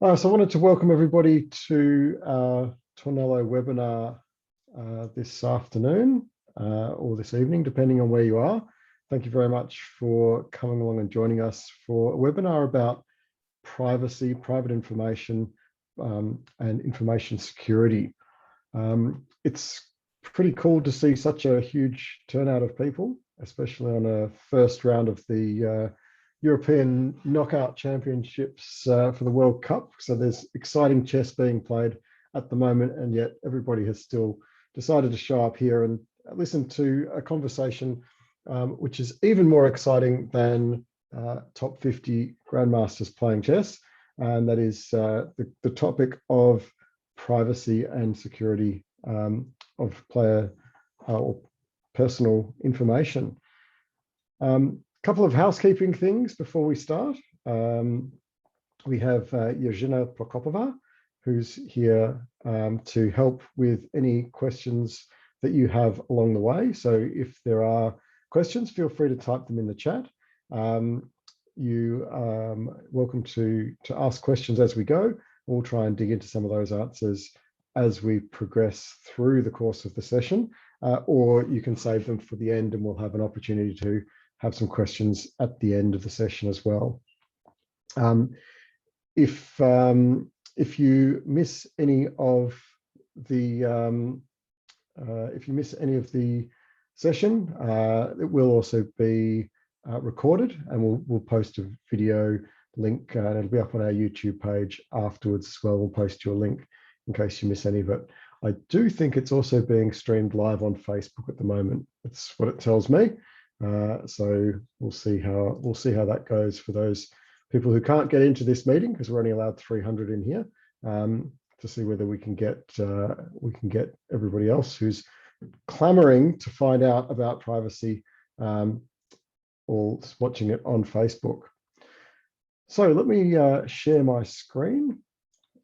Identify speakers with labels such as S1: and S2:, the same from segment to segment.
S1: So I wanted to welcome everybody to our Tornelo webinar this afternoon or this evening, depending on where you are. Thank you very much for coming along and joining us for a webinar about privacy, private information, and information security. It's pretty cool to see such a huge turnout of people, especially on a first round of the European Knockout Championships for the World Cup. So there's exciting chess being played at the moment, and yet everybody has still decided to show up here and listen to a conversation which is even more exciting than top 50 grandmasters playing chess, and that is the topic of privacy and security of player or personal information. Couple of housekeeping things before we start. We have Yevgenia Prokopova, who's here to help with any questions that you have along the way. So if there are questions, feel free to type them in the chat. You are welcome to ask questions as we go. We'll try and dig into some of those answers as we progress through the course of the session, or you can save them for the end and we'll have an opportunity to have some questions at the end of the session as well. If you miss any of the session, it will also be recorded, and we'll post a video link, and it'll be up on our YouTube page afterwards as well. We'll post you a link in case you miss any of it. I do think it's also being streamed live on Facebook at the moment. That's what it tells me. So we'll see how that goes for those people who can't get into this meeting, because we're only allowed 300 in here, to see whether we can get everybody else who's clamoring to find out about privacy all watching it on Facebook. So let me share my screen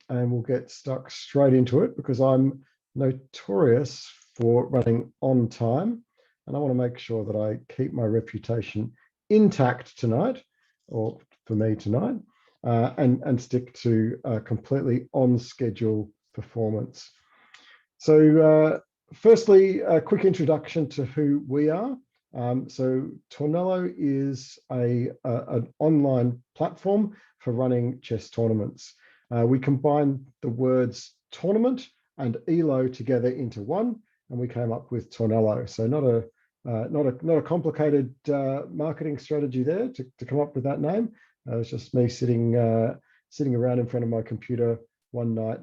S1: and we'll get stuck straight into it, because I'm notorious for running on time. And I want to make sure that I keep my reputation intact tonight, or for me tonight, and stick to a completely on schedule performance. So firstly, a quick introduction to who we are. So Tornelo is an online platform for running chess tournaments. We combine the words tournament and ELO together into one, and we came up with Tornelo. So not a complicated marketing strategy there to come up with that name. It was just me sitting around in front of my computer one night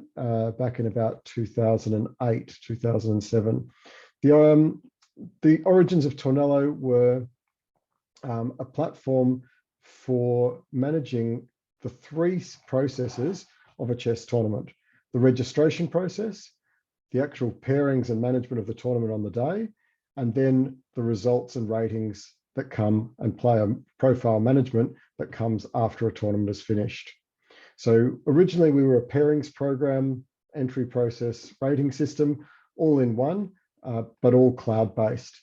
S1: back in about 2008, 2007. The origins of Tornelo were a platform for managing the three processes of a chess tournament: the registration process, the actual pairings and management of the tournament on the day, and then the results and ratings that come, and player profile management that comes after a tournament is finished. So originally we were a pairings program, entry process, rating system, all in one, but all cloud-based.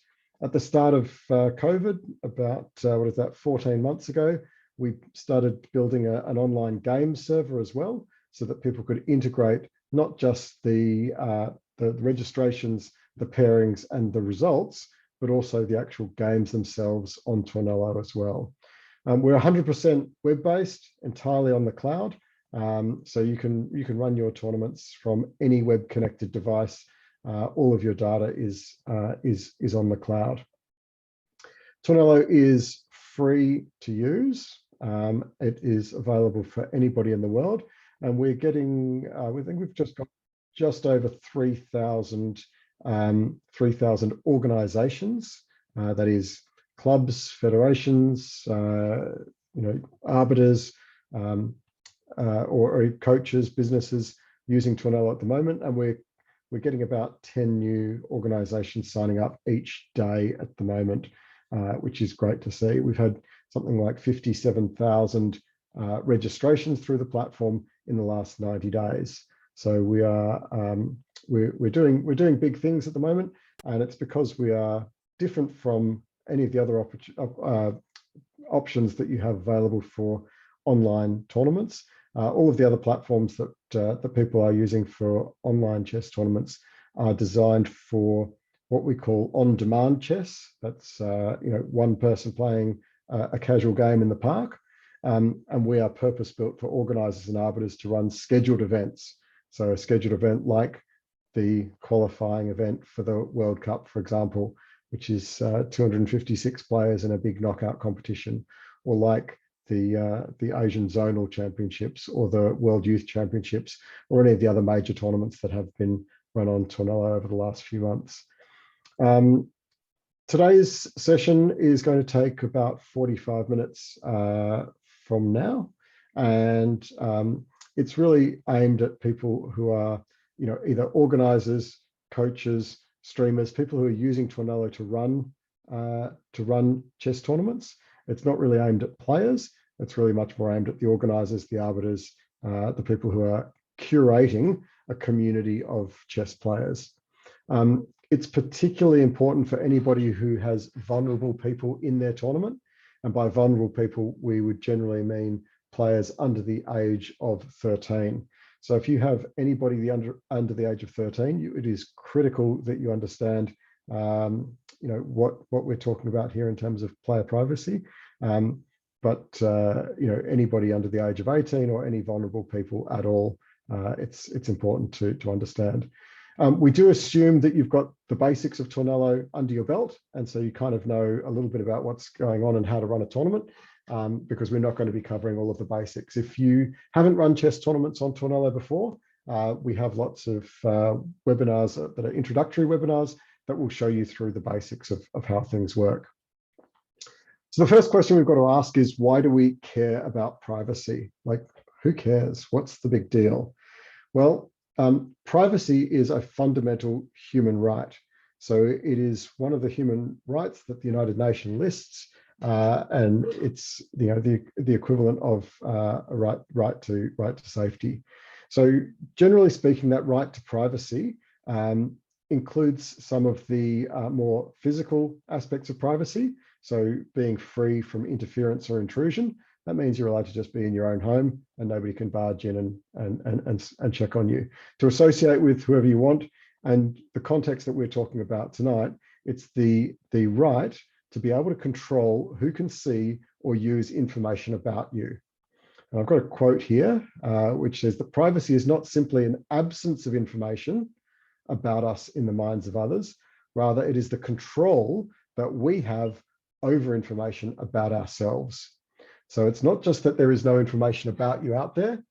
S1: At the start of COVID, about 14 months ago, we started building an online game server as well, so that people could integrate not just the registrations, the pairings and the results, but also the actual games themselves on Tornelo as well. We're 100% web-based, entirely on the cloud, so you can run your tournaments from any web-connected device. All of your data is on the cloud. Tornelo is free to use. It is available for anybody in the world, and we're getting. We think we've just got just over 3,000 organizations, that is clubs, federations, arbiters, or coaches, businesses using Tornelo at the moment, and we're getting about 10 new organizations signing up each day at the moment, which is great to see. We've had something like 57,000 registrations through the platform in the last 90 days. So we are we're doing big things at the moment, and it's because we are different from any of the other options that you have available for online tournaments. All of the other platforms that people are using for online chess tournaments are designed for what we call on-demand chess. That's one person playing a casual game in the park, and we are purpose-built for organisers and arbiters to run scheduled events. So a scheduled event like the qualifying event for the World Cup, for example, which is 256 players in a big knockout competition, or like the Asian Zonal Championships or the World Youth Championships, or any of the other major tournaments that have been run on Tornelo over the last few months. Today's session is going to take about 45 minutes from now, and it's really aimed at people who are, either organisers, coaches, streamers, people who are using Tornelo to run chess tournaments. It's not really aimed at players. It's really much more aimed at the organisers, the arbiters, the people who are curating a community of chess players. It's particularly important for anybody who has vulnerable people in their tournament. And by vulnerable people, we would generally mean players under the age of 13. So if you have anybody under the age of 13, it is critical that you understand what we're talking about here in terms of player privacy. But anybody under the age of 18 or any vulnerable people at all, it's important to understand. We do assume that you've got the basics of Tornelo under your belt, and so you kind of know a little bit about what's going on and how to run a tournament, because we're not going to be covering all of the basics. If you haven't run chess tournaments on Tornelo before, we have lots of webinars that are introductory webinars that will show you through the basics of how things work. So the first question we've got to ask is, why do we care about privacy? Like, who cares? What's the big deal? Well, privacy is a fundamental human right. So it is one of the human rights that the United Nations lists, and it's the equivalent of a right to safety. So generally speaking, that right to privacy includes some of the more physical aspects of privacy. So being free from interference or intrusion. That means you're allowed to just be in your own home and nobody can barge in and check on you. To associate with whoever you want, and the context that we're talking about tonight, it's the right to be able to control who can see or use information about you. And I've got a quote here, which says that privacy is not simply an absence of information about us in the minds of others. Rather, it is the control that we have over information about ourselves. So it's not just that there is no information about you out there.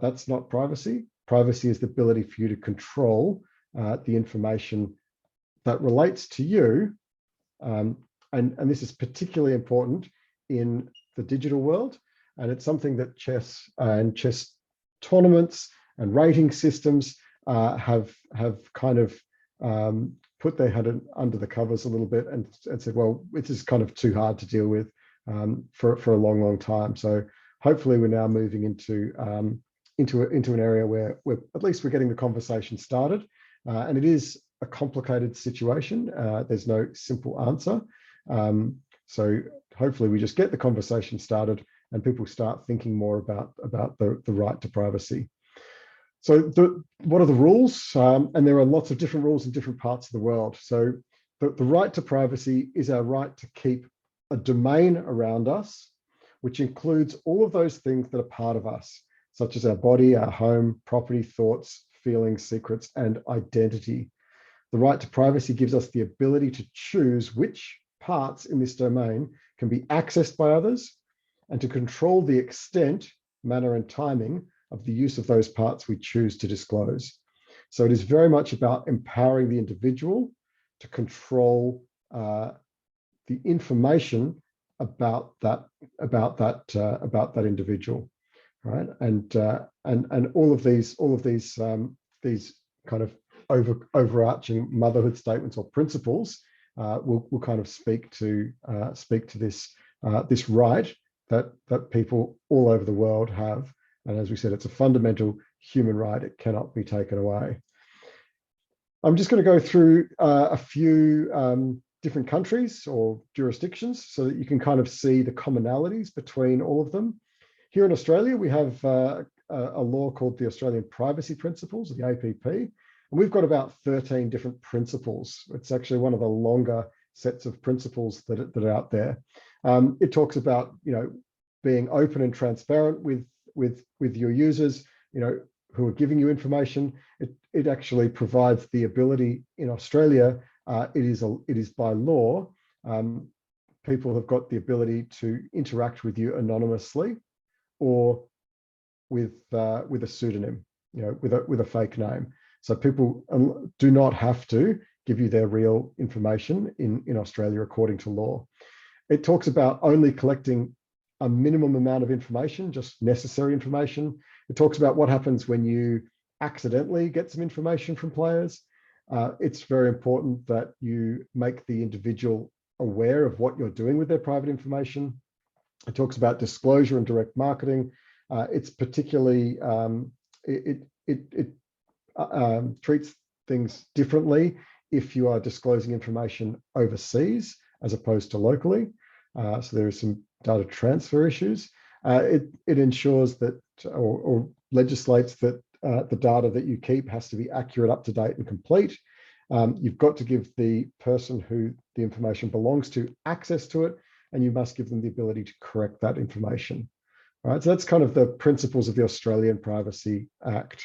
S1: That's not privacy. Privacy is the ability for you to control the information that relates to you. And this is particularly important in the digital world. And it's something that chess and chess tournaments and rating systems have kind of put their head under the covers a little bit and said, well, this is kind of too hard to deal with for a long time. So hopefully we're now moving into an area where at least we're getting the conversation started. And it is a complicated situation. There's no simple answer. So hopefully we just get the conversation started and people start thinking more about the right to privacy. So what are the rules? And there are lots of different rules in different parts of the world. So the right to privacy is our right to keep a domain around us, which includes all of those things that are part of us, such as our body, our home, property, thoughts, feelings, secrets, and identity. The right to privacy gives us the ability to choose which parts in this domain can be accessed by others and to control the extent, manner, and timing of the use of those parts we choose to disclose. So it is very much about empowering the individual to control the information about that individual, right? And all of these kind of overarching motherhood statements or principles will kind of speak to this right that people all over the world have. And as we said, it's a fundamental human right. It cannot be taken away. I'm just going to go through a few different countries or jurisdictions so that you can kind of see the commonalities between all of them. Here in Australia, we have a a law called the Australian Privacy Principles, the APP, and we've got about 13 different principles. It's actually one of the longer sets of principles that are out there. It talks about, being open and transparent with your users, who are giving you information. It actually provides the ability in Australia. It is by law. People have got the ability to interact with you anonymously, or with a pseudonym, with a fake name. So people do not have to give you their real information in Australia according to law. It talks about only collecting a minimum amount of information, just necessary information. It talks about what happens when you accidentally get some information from players. It's very important that you make the individual aware of what you're doing with their private information. It talks about disclosure and direct marketing. It's particularly, it treats things differently if you are disclosing information overseas as opposed to locally. So there are some data transfer issues. It ensures that, or legislates that the data that you keep has to be accurate, up to date and complete. You've got to give the person who the information belongs to access to it, and you must give them the ability to correct that information. All right, so that's kind of the principles of the Australian Privacy Act.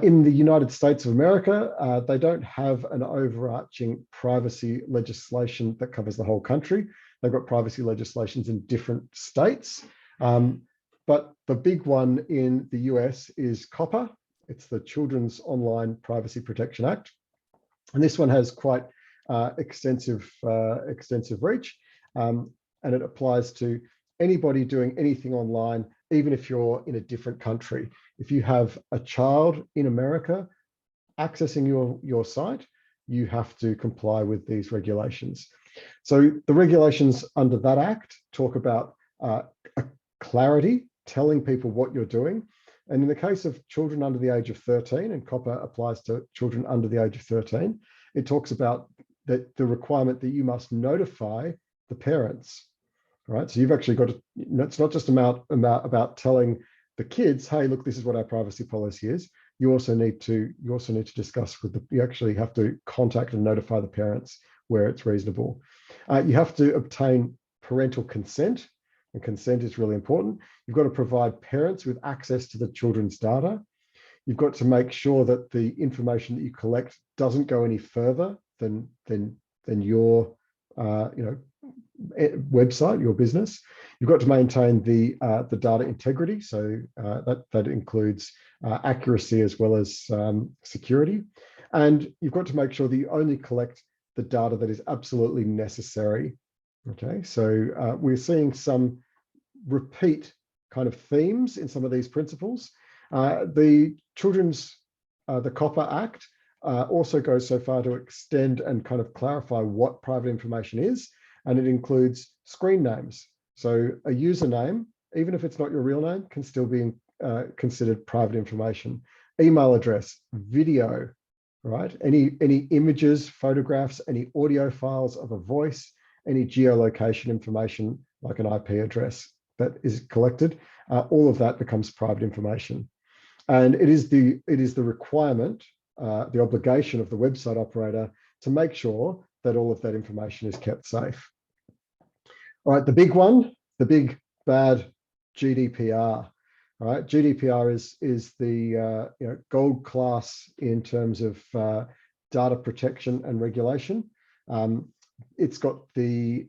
S1: In the United States of America, they don't have an overarching privacy legislation that covers the whole country. They've got privacy legislations in different states. But the big one in the US is COPPA. It's the Children's Online Privacy Protection Act. And this one has quite extensive reach. And it applies to anybody doing anything online, even if you're in a different country. If you have a child in America accessing your site, you have to comply with these regulations. So the regulations under that act talk about a clarity, telling people what you're doing. And in the case of children under the age of 13, and COPPA applies to children under the age of 13, it talks about the requirement that you must notify the parents. Right, so you've actually got to, it's not just about telling the kids, hey, look, this is what our privacy policy is. You also need to discuss with you actually have to contact and notify the parents where it's reasonable. You have to obtain parental consent, and consent is really important. You've got to provide parents with access to the children's data. You've got to make sure that the information that you collect doesn't go any further than your website, your business. You've got to maintain the data integrity, so that includes accuracy as well as security. And you've got to make sure that you only collect the data that is absolutely necessary. Okay, so we're seeing some repeat kind of themes in some of these principles. The COPPA Act also goes so far to extend and kind of clarify what private information is, and it includes screen names. So a username, even if it's not your real name, can still be considered private information. Email address, video, right? Any images, photographs, any audio files of a voice, any geolocation information like an IP address that is collected, all of that becomes private information. And it is the requirement, the obligation of the website operator to make sure that all of that information is kept safe. All right, the big one, the big bad GDPR. All right, GDPR is the gold class in terms of data protection and regulation. It's got the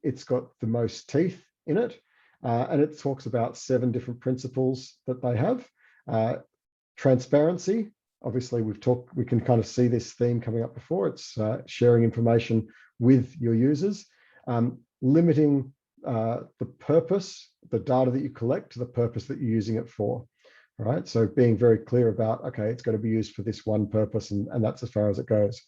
S1: most teeth in it, and it talks about 7 different principles that they have. Transparency. Obviously, we can kind of see this theme coming up before. It's sharing information with your users, limiting the purpose, the data that you collect to the purpose that you're using it for. All right, so being very clear about, okay, it's going to be used for this one purpose, and that's as far as it goes.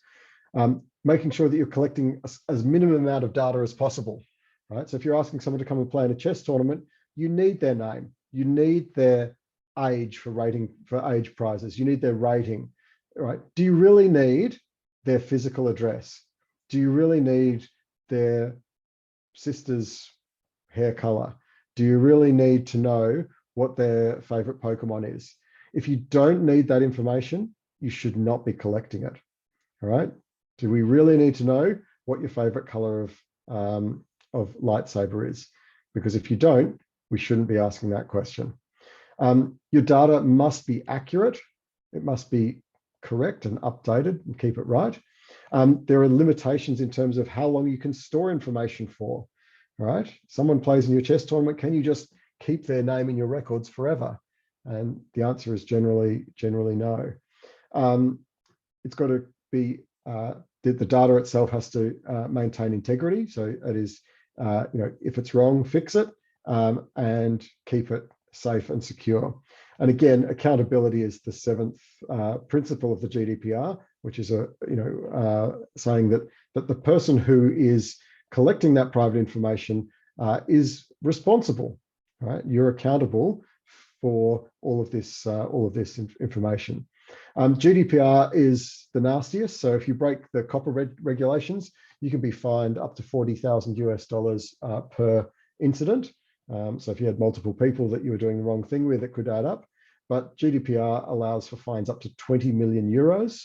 S1: Making sure that you're collecting as minimum amount of data as possible. Right, so if you're asking someone to come and play in a chess tournament, you need their name, you need their age for age prizes, you need their rating. Right, do you really need their physical address? Do you really need their sister's hair color? Do you really need to know what their favorite Pokemon is? If you don't need that information, you should not be collecting it. All right. Do we really need to know what your favorite color of lightsaber is? Because if you don't, we shouldn't be asking that question. Your data must be accurate. It must be correct and updated and keep it right. There are limitations in terms of how long you can store information for. All right. Someone plays in your chess tournament. Can you just keep their name in your records forever? And the answer is generally no. It's got to be the data itself has to maintain integrity. So it is, if it's wrong, fix it, and keep it safe and secure. And again, accountability is the seventh principle of the GDPR, which is saying that the person who is collecting that private information is responsible. Right? You're accountable for all of this information. GDPR is the nastiest. So if you break the COPPA regulations, you can be fined up to $40,000 per incident. So if you had multiple people that you were doing the wrong thing with, it could add up. But GDPR allows for fines up to 20 million euros.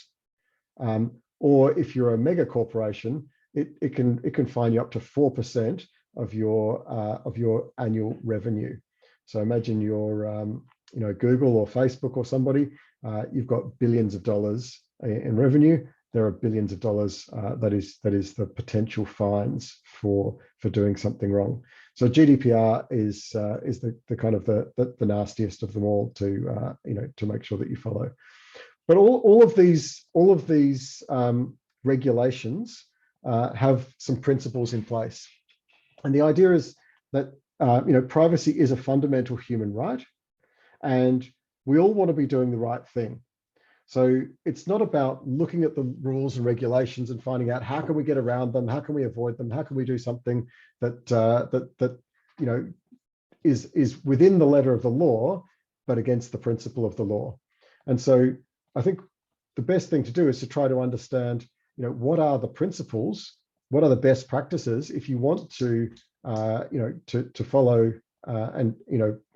S1: Or if you're a mega corporation, it can fine you up to 4% of your annual revenue. So imagine you're Google or Facebook or somebody. You've got billions of dollars in revenue. There are billions of dollars that is the potential fines for doing something wrong. So GDPR is the kind of the nastiest of them all to make sure that you follow. But all of these regulations have some principles in place, and the idea is that privacy is a fundamental human right, and we all want to be doing the right thing. So it's not about looking at the rules and regulations and finding out how can we get around them, how can we avoid them, how can we do something that is within the letter of the law, but against the principle of the law. And so I think the best thing to do is to try to understand, what are the principles, what are the best practices if you want to follow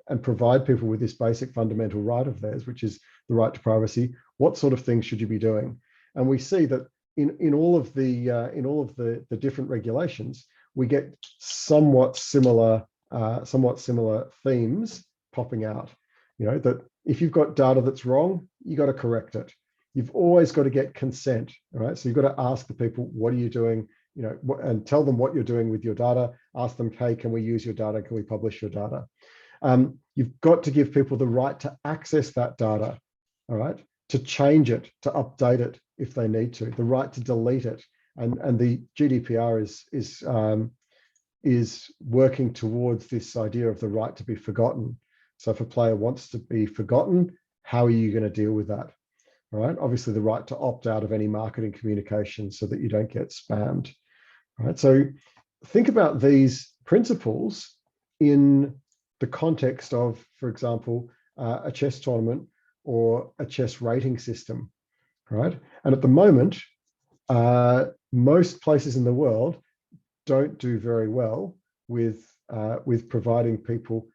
S1: and provide people with this basic fundamental right of theirs, which is the right to privacy. What sort of things should you be doing? And we see that in all of the different regulations, we get somewhat similar themes popping out. That if you've got data that's wrong, you got to correct it. You've always got to get consent. All right, so you've got to ask the people, what are you doing? And tell them what you're doing with your data. Ask them, hey, can we use your data? Can we publish your data? You've got to give people the right to access that data, all right, to change it, to update it if they need to, the right to delete it. And the GDPR is working towards this idea of the right to be forgotten. So if a player wants to be forgotten, how are you going to deal with that? All right, obviously the right to opt out of any marketing communication so that you don't get spammed. All right, so think about these principles in the context of, for example, a chess tournament or a chess rating system, right? And at the moment, most places in the world don't do very well with providing people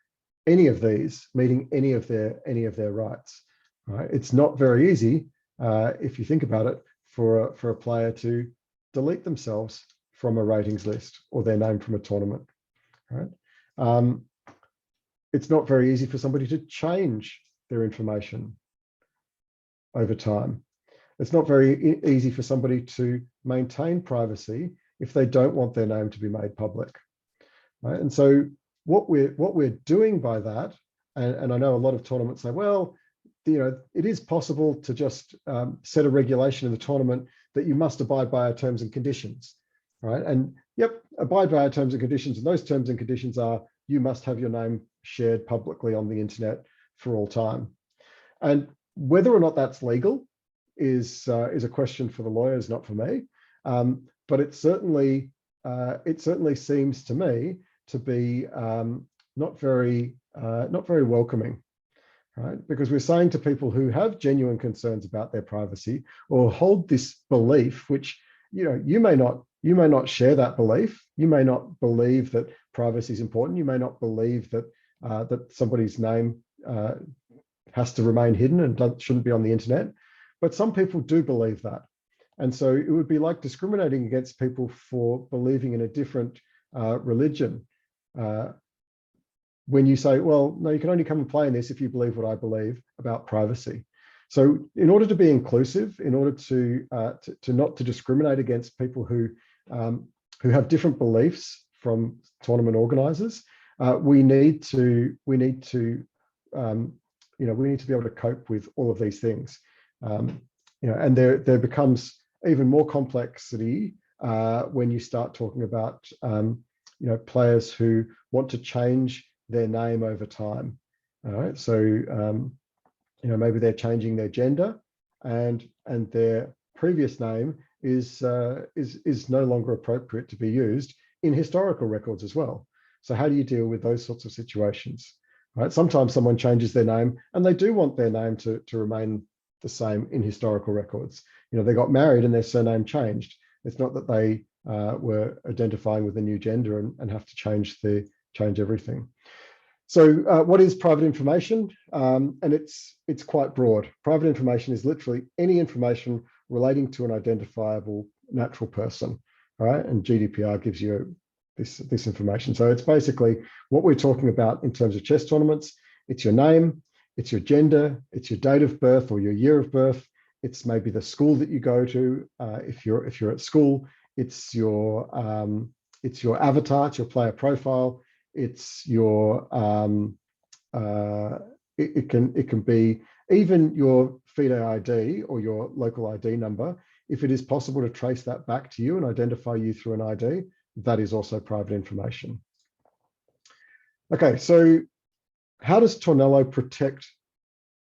S1: any of these, meeting any of their rights. Right? It's not very easy, if you think about it, for a player to delete themselves from a ratings list or their name from a tournament. Right? It's not very easy for somebody to change their information over time. It's not very easy for somebody to maintain privacy if they don't want their name to be made public. Right? And so what we're doing by that, and I know a lot of tournaments say, well, it is possible to just set a regulation in the tournament that you must abide by our terms and conditions, right? And yep, abide by our terms and conditions. And those terms and conditions are you must have your name shared publicly on the internet for all time. And whether or not that's legal is a question for the lawyers, not for me. But it certainly seems to me to be not very welcoming. Right? Because we're saying to people who have genuine concerns about their privacy or hold this belief, which you may not share that belief. You may not believe that privacy is important. You may not believe that that somebody's name has to remain hidden and shouldn't be on the internet. But some people do believe that. And so it would be like discriminating against people for believing in a different religion. When you say, well, no, you can only come and play in this if you believe what I believe about privacy. So in order to be inclusive, in order to not to discriminate against people who have different beliefs from tournament organizers, we need to be able to cope with all of these things. And there becomes even more complexity when you start talking about players who want to change their name over time. All right, so maybe they're changing their gender, and their previous name is no longer appropriate to be used in historical records as well. So how do you deal with those sorts of situations? Right? Sometimes someone changes their name and they do want their name to remain the same in historical records. They got married and their surname changed. It's not that they were identifying with a new gender and have to change everything. So what is private information? And it's quite broad. Private information is literally any information relating to an identifiable natural person, right? And GDPR gives you this information. So it's basically what we're talking about in terms of chess tournaments. It's your name, it's your gender, it's your date of birth or your year of birth. It's maybe the school that you go to. If you're at school, it's your avatar, it's your player profile. It's your it can be even your FIDE ID or your local ID number. If it is possible to trace that back to you and identify you through an ID, that is also private information. Okay, so how does Tornelo protect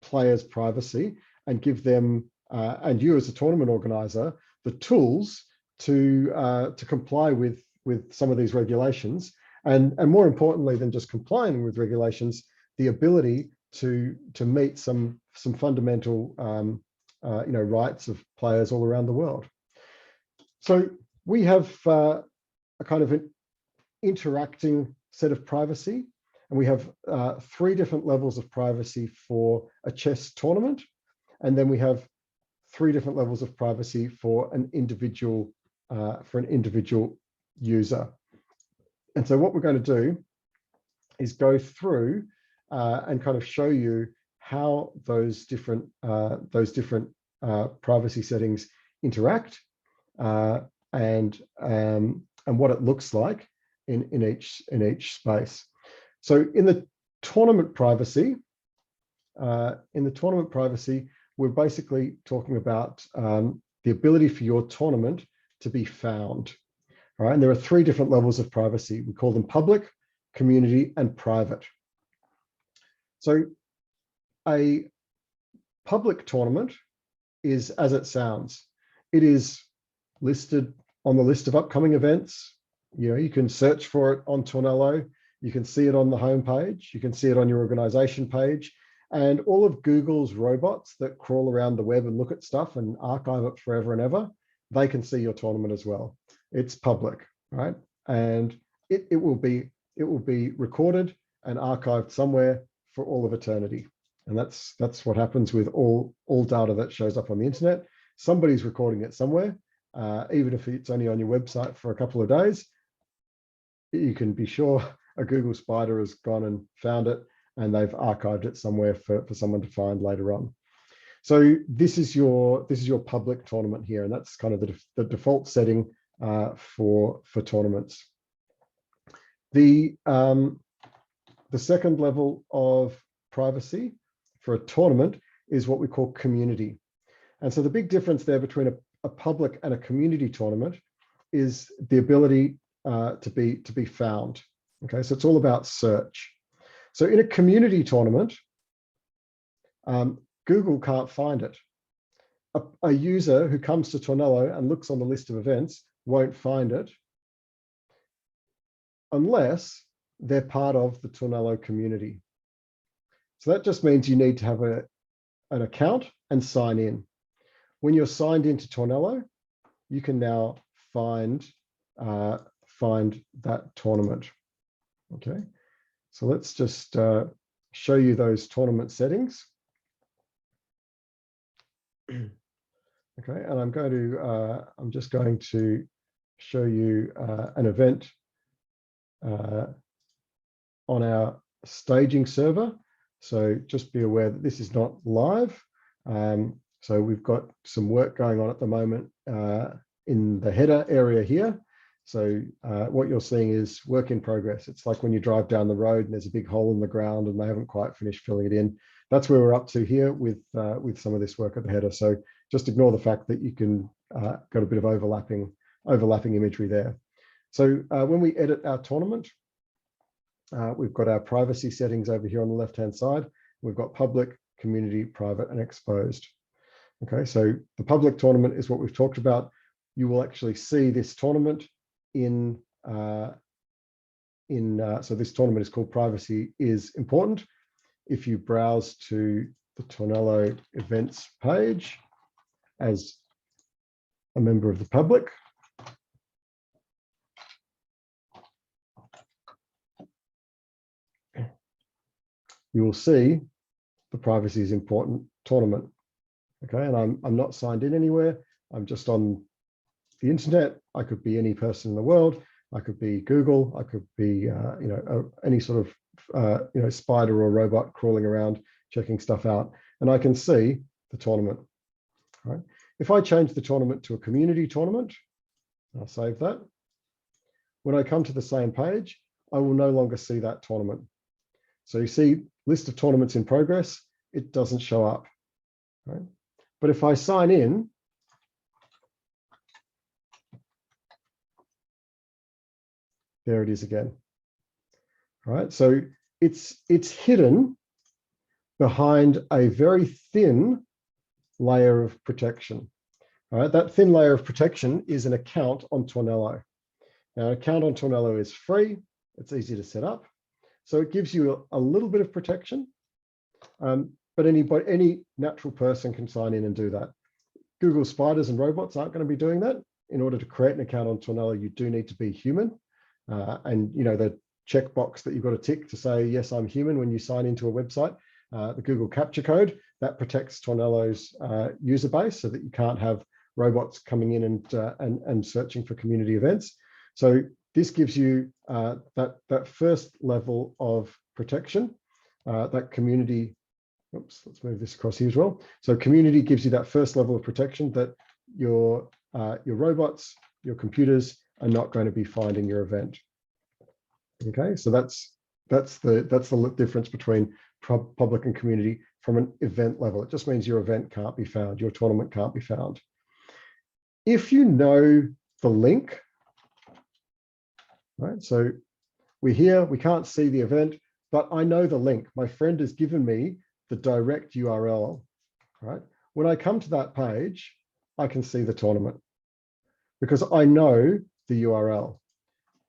S1: players' privacy and give them and you as a tournament organizer the tools to comply with some of these regulations? And more importantly than just complying with regulations, the ability to meet some fundamental rights of players all around the world. So we have a kind of an interacting set of privacy, and we have 3 different levels of privacy for a chess tournament, and then we have 3 different levels of privacy for an individual user. And so what we're going to do is go through and kind of show you how those different privacy settings interact and what it looks like in each space. So in the tournament privacy, we're basically talking about the ability for your tournament to be found. All right, and there are 3 different levels of privacy. We call them public, community, and private. So a public tournament is as it sounds. It is listed on the list of upcoming events. You can search for it on Tornelo. You can see it on the homepage. You can see it on your organization page. And all of Google's robots that crawl around the web and look at stuff and archive it forever and ever, they can see your tournament as well. It's public, right? And it will be recorded and archived somewhere for all of eternity. And that's what happens with all data that shows up on the internet. Somebody's recording it somewhere, even if it's only on your website for a couple of days. You can be sure a Google spider has gone and found it, and they've archived it somewhere for someone to find later on. So this is your public tournament here, and that's kind of the default setting for tournaments. The second level of privacy for a tournament is what we call community. And so the big difference there between a public and a community tournament is the ability to be found. Okay, so it's all about search. So in a community tournament, Google can't find it. A user who comes to Tornelo and looks on the list of events won't find it unless they're part of the Tornelo community. So that just means you need to have an account and sign in. When you're signed into Tornelo, you can now find that tournament. Okay, so let's just show you those tournament settings. Okay, and I'm just going to show you an event on our staging server. So just be aware that this is not live. So we've got some work going on at the moment in the header area here. So what you're seeing is work in progress. It's like when you drive down the road and there's a big hole in the ground and they haven't quite finished filling it in. That's where we're up to here with some of this work at the header. So just ignore the fact that you can got a bit of overlapping imagery there. So when we edit our tournament, we've got our privacy settings over here on the left-hand side. We've got public, community, private, and exposed. Okay, so the public tournament is what we've talked about. You will actually see this tournament so this tournament is called Privacy is Important. If you browse to the Tornelo events page as a member of the public, you will see the Privacy is Important tournament. Okay, and I'm not signed in anywhere. I'm just on the internet. I could be any person in the world. I could be Google. I could be any sort of spider or robot crawling around checking stuff out, and I can see the tournament. All right. If I change the tournament to a community tournament, I'll save that. When I come to the same page, I will no longer see that tournament. So you see list of tournaments in progress. It doesn't show up. Right? But if I sign in, there it is again. All right, so it's hidden behind a very thin layer of protection. All right, that thin layer of protection is an account on Tornelo. Now, an account on Tornelo is free. It's easy to set up. So it gives you a little bit of protection. But any natural person can sign in and do that. Google spiders and robots aren't going to be doing that. In order to create an account on Tornelo, you do need to be human. And the checkbox that you've got to tick to say, yes, I'm human when you sign into a website, the Google capture code, that protects Tornelo's user base so that you can't have robots coming in and searching for community events. So this gives you that first level of protection, that community. Oops, let's move this across here as well. So community gives you that first level of protection that your robots, your computers are not going to be finding your event. Okay, so that's the difference between public and community from an event level. It just means your event can't be found, your tournament can't be found. If you know the link, right? So we're here, we can't see the event, but I know the link. My friend has given me the direct URL, right? When I come to that page, I can see the tournament because I know the URL.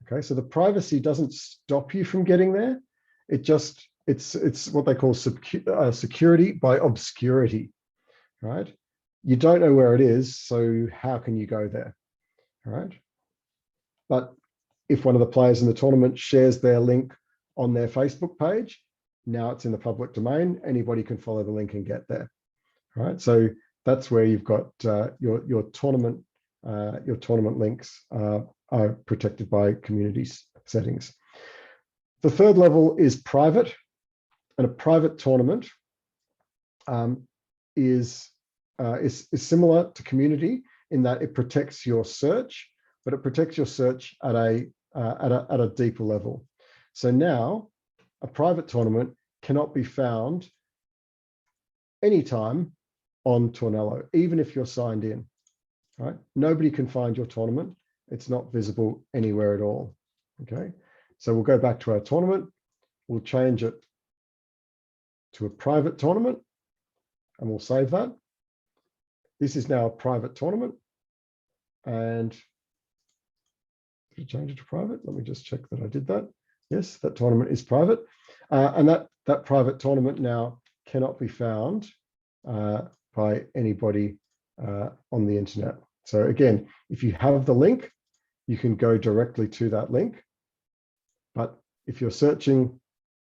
S1: Okay, so the privacy doesn't stop you from getting there. It's what they call security by obscurity, right? You don't know where it is, so how can you go there, all right? But if one of the players in the tournament shares their link on their Facebook page, now it's in the public domain. Anybody can follow the link and get there. All right, so that's where you've got your tournament links are protected by community settings. The third level is private, and a private tournament is similar to community in that it protects your search, but it protects your search at a deeper level. So now a private tournament cannot be found anytime on Tornelo, even if you're signed in, right? Nobody can find your tournament. It's not visible anywhere at all, okay? So we'll go back to our tournament. We'll change it to a private tournament and we'll save that. This is now a private tournament. And did I change it to private? Let me just check that I did that. Yes, that tournament is private. And that private tournament now cannot be found by anybody on the internet. So again, if you have the link, you can go directly to that link. But if you're searching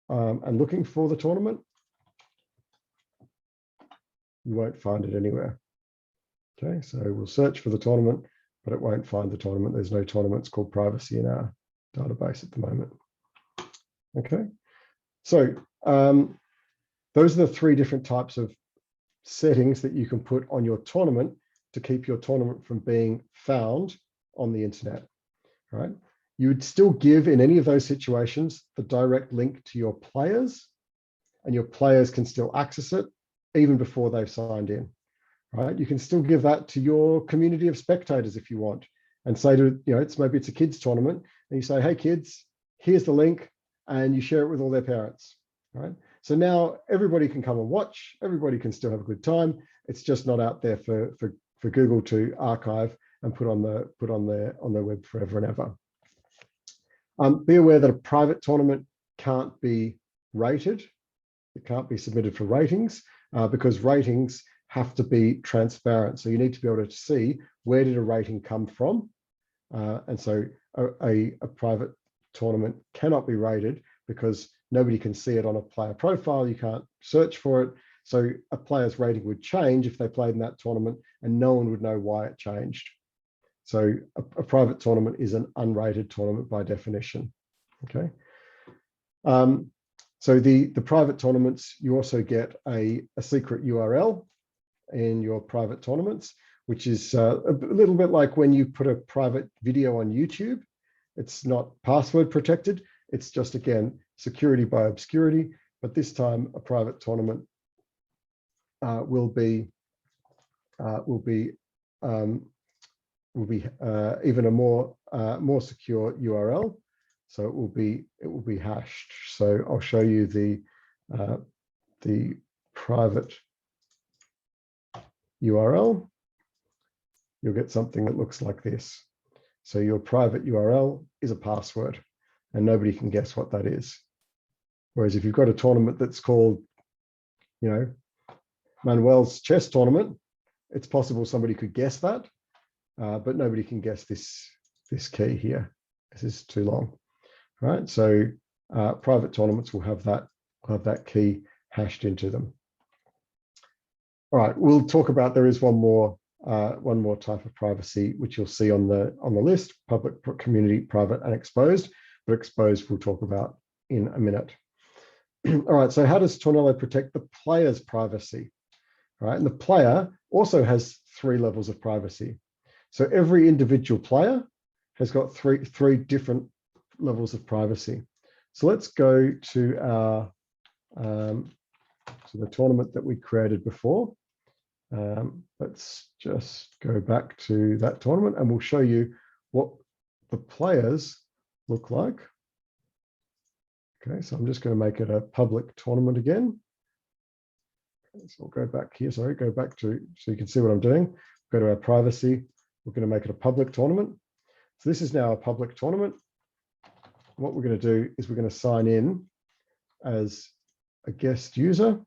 S1: and looking for the tournament, you won't find it anywhere. Okay, so we'll search for the tournament, but it won't find the tournament. There's no tournaments called privacy in our database at the moment. Okay, so those are the three different types of settings that you can put on your tournament to keep your tournament from being found on the internet, right? You would still give, in any of those situations, the direct link to your players, and your players can still access it even before they've signed in, right? You can still give that to your community of spectators if you want, and say to, maybe it's a kids tournament, and you say, hey kids, here's the link, and you share it with all their parents, right? So now everybody can come and watch, everybody can still have a good time. It's just not out there for Google to archive and put on their web forever and ever. Be aware that a private tournament can't be rated. It can't be submitted for ratings because ratings have to be transparent. So you need to be able to see, where did a rating come from? And so a private tournament cannot be rated because nobody can see it on a player profile. You can't search for it. So a player's rating would change if they played in that tournament, and no one would know why it changed. So a private tournament is an unrated tournament by definition. Okay. So the private tournaments, you also get a secret URL in your private tournaments, which is a little bit like when you put a private video on YouTube. It's not password protected. It's just, again, security by obscurity. But this time, a private tournament will be even a more secure URL. So it will be hashed. So I'll show you the private URL. You'll get something that looks like this. So your private URL is a password, and nobody can guess what that is. Whereas if you've got a tournament that's called, Manuel's chess tournament, it's possible somebody could guess that, but nobody can guess this key here. This is too long, right? So private tournaments will have that key hashed into them. All right, we'll talk about, there is one more type of privacy which you'll see on the list: public, community, private, and exposed. But exposed we'll talk about in a minute. All right, so how does Tornelo protect the player's privacy? All right, and the player also has 3 levels of privacy. So every individual player has got three different levels of privacy. So let's go to our to the tournament that we created before. Let's just go back to that tournament, and we'll show you what the players look like. Okay, so I'm just going to make it a public tournament again. Okay, so we'll go back here, go back to, so you can see what I'm doing. Go to our privacy. We're going to make it a public tournament. So this is now a public tournament. What we're going to do is we're going to sign in as a guest user,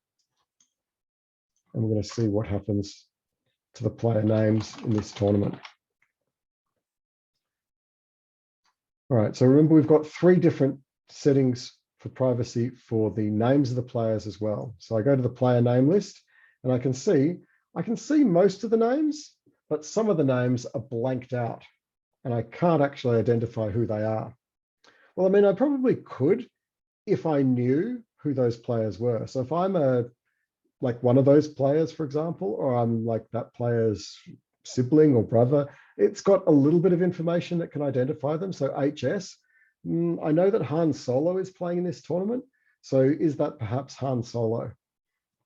S1: and we're going to see what happens to the player names in this tournament. All right, so remember, we've got 3 different settings for privacy for the names of the players as well. So I go to the player name list, and I can see most of the names, but some of the names are blanked out, and I can't actually identify who they are. Well, I mean, I probably could if I knew who those players were. So if I'm like one of those players, for example, or I'm like that player's sibling or brother, it's got a little bit of information that can identify them. So HS, I know that Han Solo is playing in this tournament. So is that perhaps Han Solo?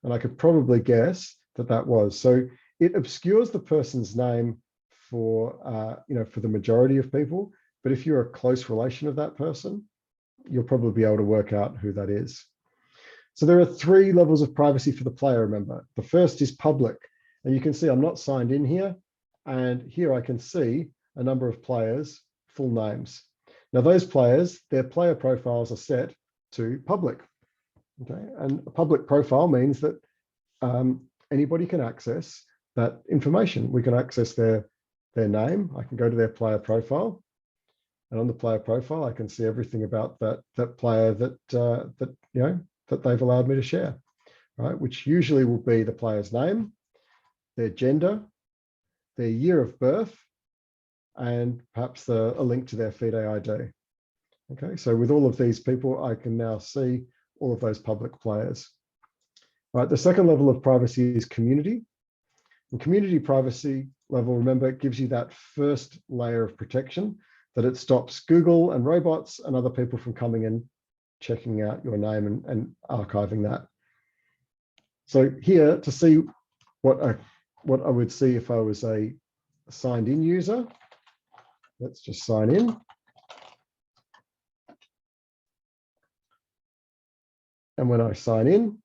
S1: And I could probably guess that that was. So it obscures the person's name for the majority of people. But if you're a close relation of that person, you'll probably be able to work out who that is. So there are 3 levels of privacy for the player, remember. The first is public. And you can see I'm not signed in here. And here I can see a number of players' full names. Now those players, their player profiles are set to public. Okay, and a public profile means that anybody can access that information. We can access their name. I can go to their player profile. And on the player profile, I can see everything about that player that they've allowed me to share, right? Which usually will be the player's name, their gender, their year of birth, and perhaps a link to their FIDE ID. Okay, so with all of these people, I can now see all of those public players. All right, the second level of privacy is community. And community privacy level, remember, it gives you that first layer of protection, that it stops Google and robots and other people from coming in, checking out your name and archiving that. So here, to see what I would see if I was a signed in user, let's just sign in. And when I sign in,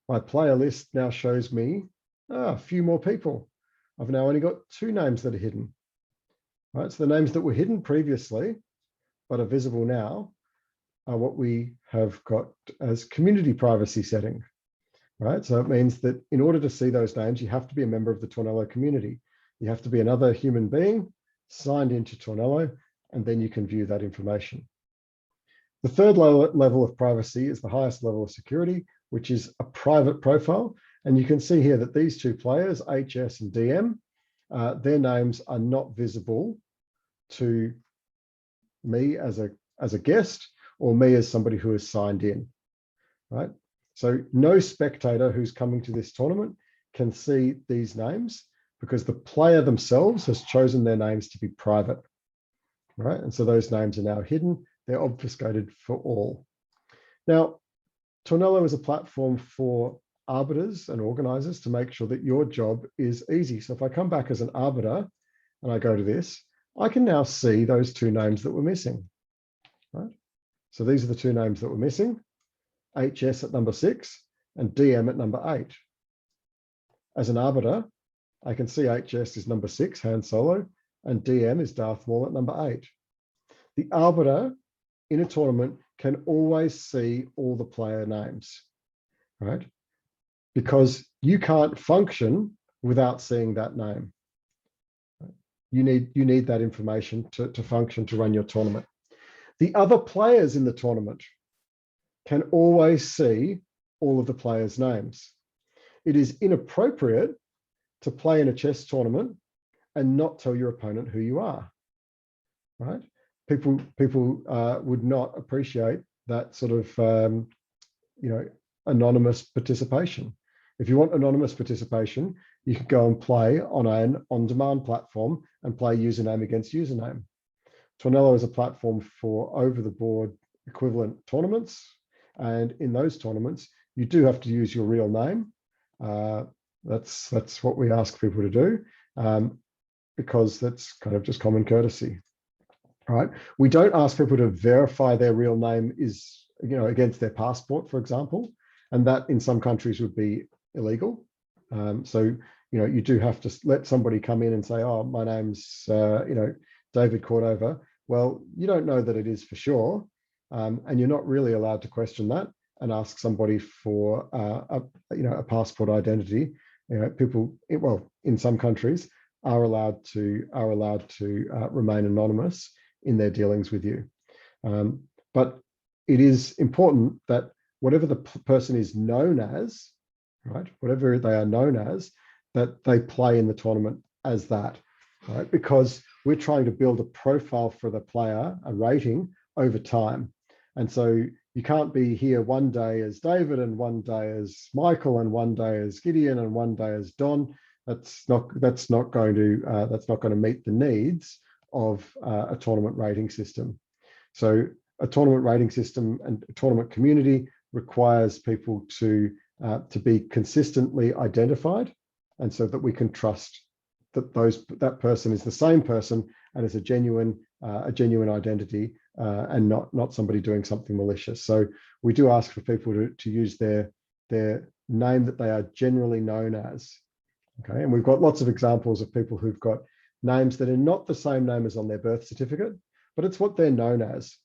S1: my player list now shows me a few more people. I've now only got 2 names that are hidden. All right, so the names that were hidden previously, but are visible now, are what we have got as community privacy setting. Right, so it means that in order to see those names, you have to be a member of the Tornelo community. You have to be another human being signed into Tornelo, and then you can view that information. The third level of privacy is the highest level of security, which is a private profile. And you can see here that these 2 players, HS and DM, their names are not visible to me as a guest, or me as somebody who is signed in, right? So no spectator who's coming to this tournament can see these names, because the player themselves has chosen their names to be private, right? And so those names are now hidden. They're obfuscated for all. Now, Tornelo is a platform for arbiters and organizers to make sure that your job is easy. So if I come back as an arbiter and I go to this, I can now see those 2 names that were missing, right? So these are the 2 names that were missing, HS at number 6 and DM at number 8. As an arbiter, I can see HS is number 6, Han Solo, and DM is Darth Maul at number 8. The arbiter in a tournament can always see all the player names, right? Because you can't function without seeing that name. You need that information to function, to run your tournament. The other players in the tournament can always see all of the players' names. It is inappropriate to play in a chess tournament and not tell your opponent who you are, right? People would not appreciate that sort of anonymous participation. If you want anonymous participation, you can go and play on an on-demand platform and play username against username. Tornelo is a platform for over-the-board equivalent tournaments, and in those tournaments, you do have to use your real name. That's what we ask people to do, because that's kind of just common courtesy. All right. We don't ask people to verify their real name is, against their passport, for example, and that in some countries would be illegal. So, you do have to let somebody come in and say, oh, my name's, David Cordova. Well, you don't know that it is for sure. And you're not really allowed to question that and ask somebody for a passport identity. People, well, in some countries are allowed to remain anonymous in their dealings with you. But it is important that whatever the person is known as, right, whatever they are known as, that they play in the tournament as that, right? Because we're trying to build a profile for the player, a rating over time. And so you can't be here one day as David and one day as Michael and one day as Gideon and one day as Don. That's not going to meet the needs of a tournament rating system. So a tournament rating system and a tournament community requires people to be consistently identified, and so that we can trust that that person is the same person and is a genuine identity, and not somebody doing something malicious. So we do ask for people to use their name that they are generally known as. Okay, and we've got lots of examples of people who've got names that are not the same name as on their birth certificate, but it's what they're known as.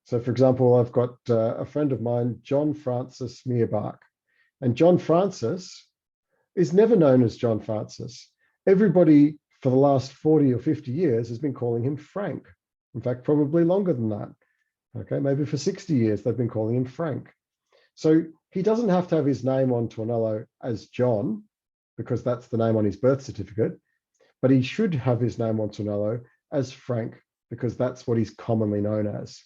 S1: So for example, I've got a friend of mine, John Francis Meerbach, and John Francis is never known as John Francis. Everybody for the last 40 or 50 years has been calling him Frank. In fact, probably longer than that. Okay, maybe for 60 years, they've been calling him Frank. So he doesn't have to have his name on Tornelo as John, because that's the name on his birth certificate, but he should have his name on Tornelo as Frank, because that's what he's commonly known as.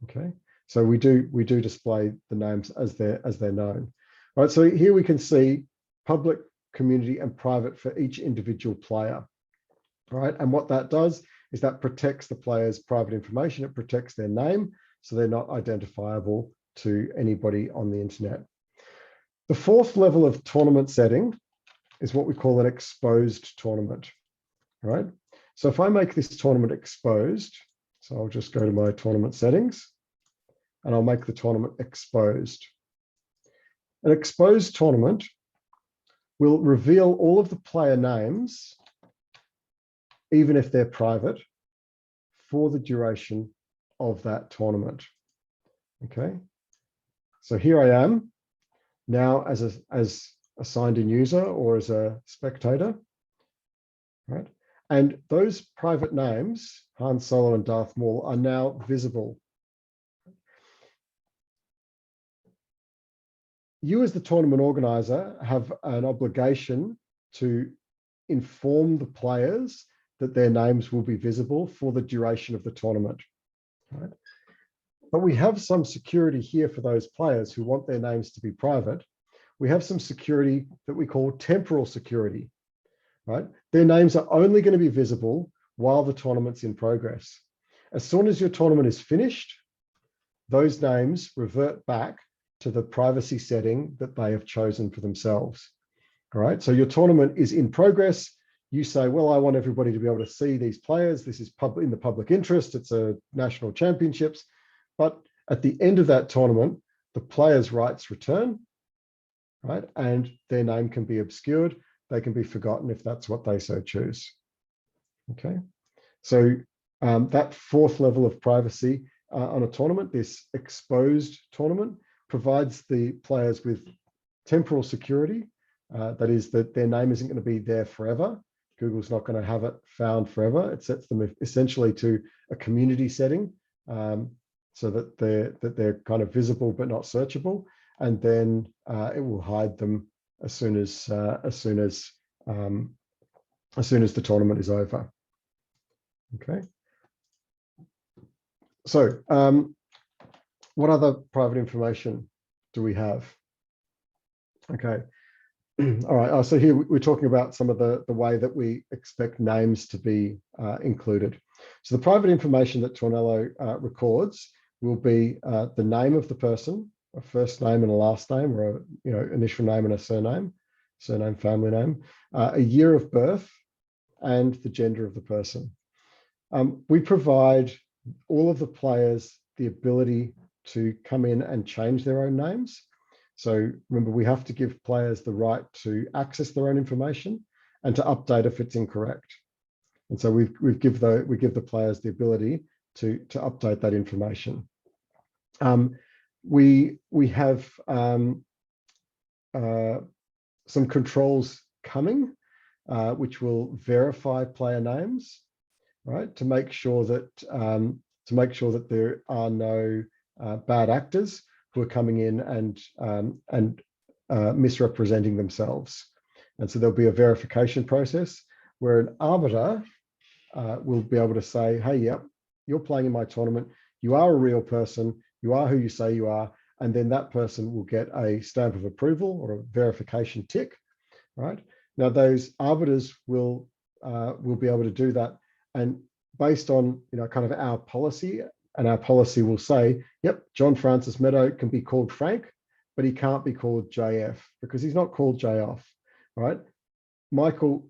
S1: Okay, so we do display the names as they're known. All right, so here we can see public, community, and private for each individual player. All right, and what that does is that protects the player's private information. It protects their name, so they're not identifiable to anybody on the internet. The fourth level of tournament setting is what we call an exposed tournament. All right, so if I make this tournament exposed, so I'll just go to my tournament settings and I'll make the tournament exposed. An exposed tournament will reveal all of the player names, even if they're private, for the duration of that tournament. Okay, so here I am now as a signed-in user or as a spectator, right? And those private names, Han Solo and Darth Maul, are now visible. You as the tournament organizer have an obligation to inform the players that their names will be visible for the duration of the tournament, right? But we have some security here for those players who want their names to be private. We have some security that we call temporal security, right? Their names are only going to be visible while the tournament's in progress. As soon as your tournament is finished, those names revert back to the privacy setting that they have chosen for themselves. All right, so your tournament is in progress. You say, well, I want everybody to be able to see these players. This is in the public interest. It's a national championships. But at the end of that tournament, the players' rights return, right? And their name can be obscured. They can be forgotten if that's what they so choose. Okay, so that fourth level of privacy on a tournament, this exposed tournament, provides the players with temporal security. That is, that their name isn't going to be there forever. Google's not going to have it found forever. It sets them essentially to a community setting, so that they're kind of visible but not searchable, and then it will hide them as soon as the tournament is over. Okay. So what other private information do we have? Okay. All right. So here we're talking about some of the way that we expect names to be included. So the private information that Tornelo records will be the name of the person, a first name and a last name, or a initial name and a surname, family name, a year of birth, and the gender of the person. We provide all of the players the ability to come in and change their own names. So remember, we have to give players the right to access their own information and to update if it's incorrect. And so we give the players the ability to update that information. We have some controls coming, which will verify player names, right? To make sure that there are no bad actors who are coming in and misrepresenting themselves. And so there'll be a verification process where an arbiter will be able to say, hey, yeah, you're playing in my tournament. You are a real person. You are who you say you are. And then that person will get a stamp of approval or a verification tick, right? Now those arbiters will be able to do that. And based on, kind of our policy, and our policy will say, yep, John Francis Meadow can be called Frank, but he can't be called JF because he's not called JF, right? Michael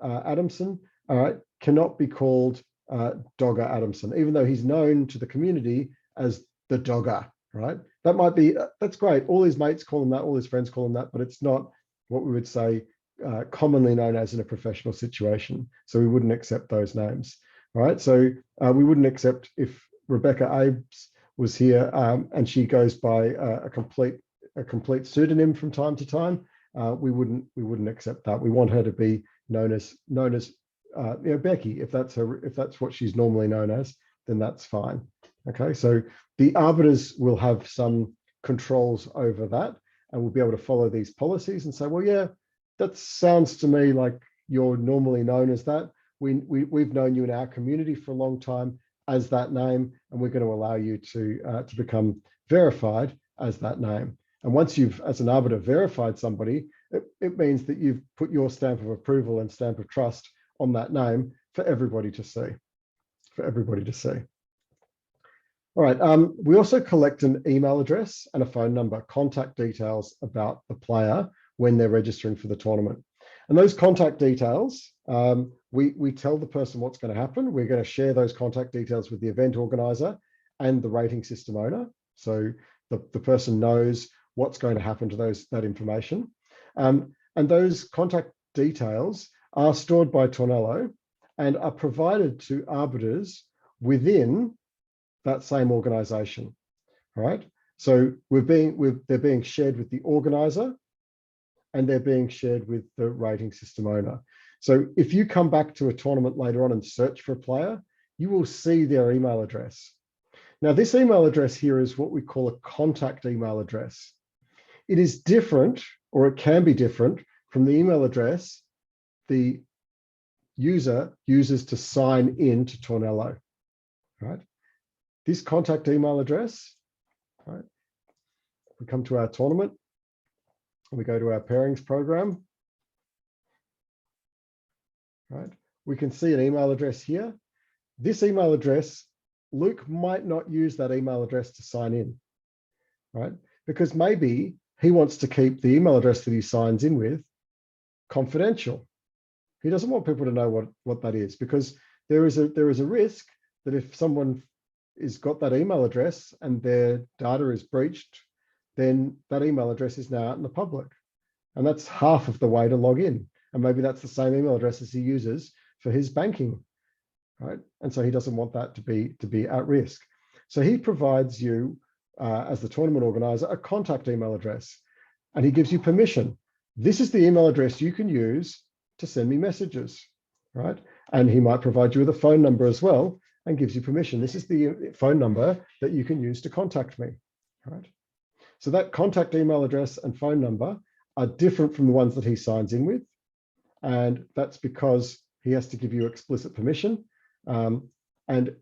S1: Adamson, all right, cannot be called Dogger Adamson, even though he's known to the community as the Dogger, right? That might be, that's great. All his mates call him that, all his friends call him that, but it's not what we would say commonly known as in a professional situation. So we wouldn't accept those names. All right, so we wouldn't accept if Rebecca Abes was here and she goes by a complete pseudonym from time to time. We wouldn't accept that. We want her to be known as Becky. If that's what she's normally known as, then that's fine. Okay, so the arbiters will have some controls over that, and we'll be able to follow these policies and say, well, yeah, that sounds to me like you're normally known as that. We've known you in our community for a long time as that name, and we're going to allow you to become verified as that name. And once you've, as an arbiter, verified somebody, it means that you've put your stamp of approval and stamp of trust on that name for everybody to see. For everybody to see. All right. We also collect an email address and a phone number, contact details about the player when they're registering for the tournament. And those contact details, we tell the person what's going to happen. We're going to share those contact details with the event organizer and the rating system owner. So the person knows what's going to happen to that information. And those contact details are stored by Tornelo and are provided to arbiters within that same organization. All right. So they're being shared with the organizer, and they're being shared with the rating system owner. So if you come back to a tournament later on and search for a player, you will see their email address. Now, this email address here is what we call a contact email address. It is different, or it can be different, from the email address the user uses to sign in to Tornelo. Right? This contact email address, right? We come to our tournament, we go to our pairings program, right? We can see an email address here. This email address, Luke might not use that email address to sign in, right? Because maybe he wants to keep the email address that he signs in with confidential. He doesn't want people to know what that is, because there is a risk that if someone has got that email address and their data is breached, then that email address is now out in the public. And that's half of the way to log in. And maybe that's the same email address as he uses for his banking, right? And so he doesn't want that to be at risk. So he provides you, as the tournament organizer, a contact email address, and he gives you permission. This is the email address you can use to send me messages, right? And he might provide you with a phone number as well and gives you permission. This is the phone number that you can use to contact me, right? So that contact email address and phone number are different from the ones that he signs in with. And that's because he has to give you explicit permission. And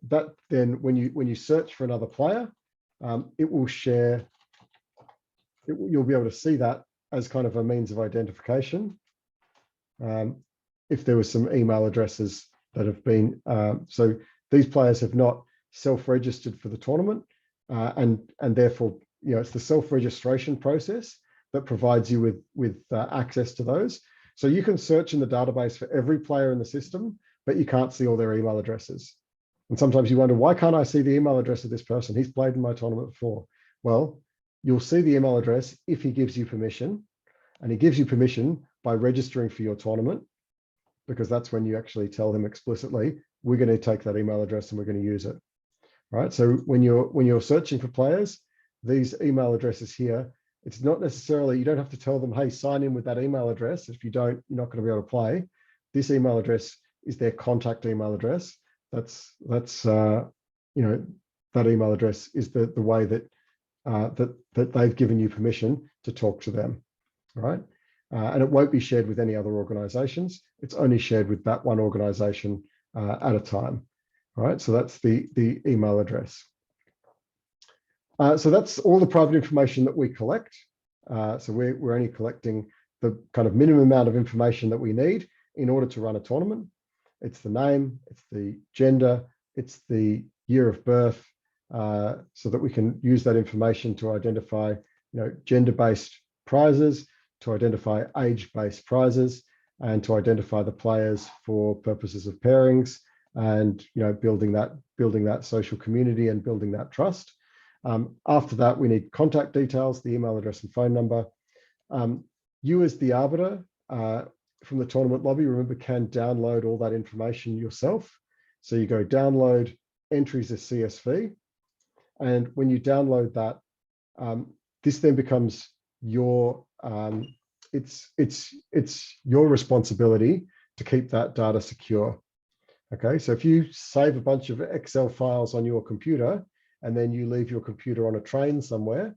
S1: that then when you search for another player, it will share, you'll be able to see that as kind of a means of identification. If there were some email addresses that have been, so these players have not self-registered for the tournament, and therefore, it's the self-registration process that provides you with access to those. So you can search in the database for every player in the system, but you can't see all their email addresses. And sometimes you wonder, why can't I see the email address of this person? He's played in my tournament before. Well, you'll see the email address if he gives you permission, and he gives you permission by registering for your tournament, because that's when you actually tell him explicitly, we're going to take that email address and we're going to use it. Right. So when you're searching for players, these email addresses here, it's not necessarily, you don't have to tell them, hey, sign in with that email address. If you don't, you're not going to be able to play. This email address is their contact email address. That's that email address is the way that that they've given you permission to talk to them, right? And it won't be shared with any other organizations. It's only shared with that one organization at a time, right? So that's the email address. So that's all the private information that we collect. So we're only collecting the kind of minimum amount of information that we need in order to run a tournament. It's the name, it's the gender, it's the year of birth, so that we can use that information to identify, gender-based prizes, to identify age-based prizes, and to identify the players for purposes of pairings, and building that social community and building that trust. After that, we need contact details, the email address and phone number. You as the arbiter from the tournament lobby, remember, can download all that information yourself. So you go download entries as CSV. And when you download that, this then becomes your, it's your responsibility to keep that data secure. Okay, so if you save a bunch of Excel files on your computer and then you leave your computer on a train somewhere,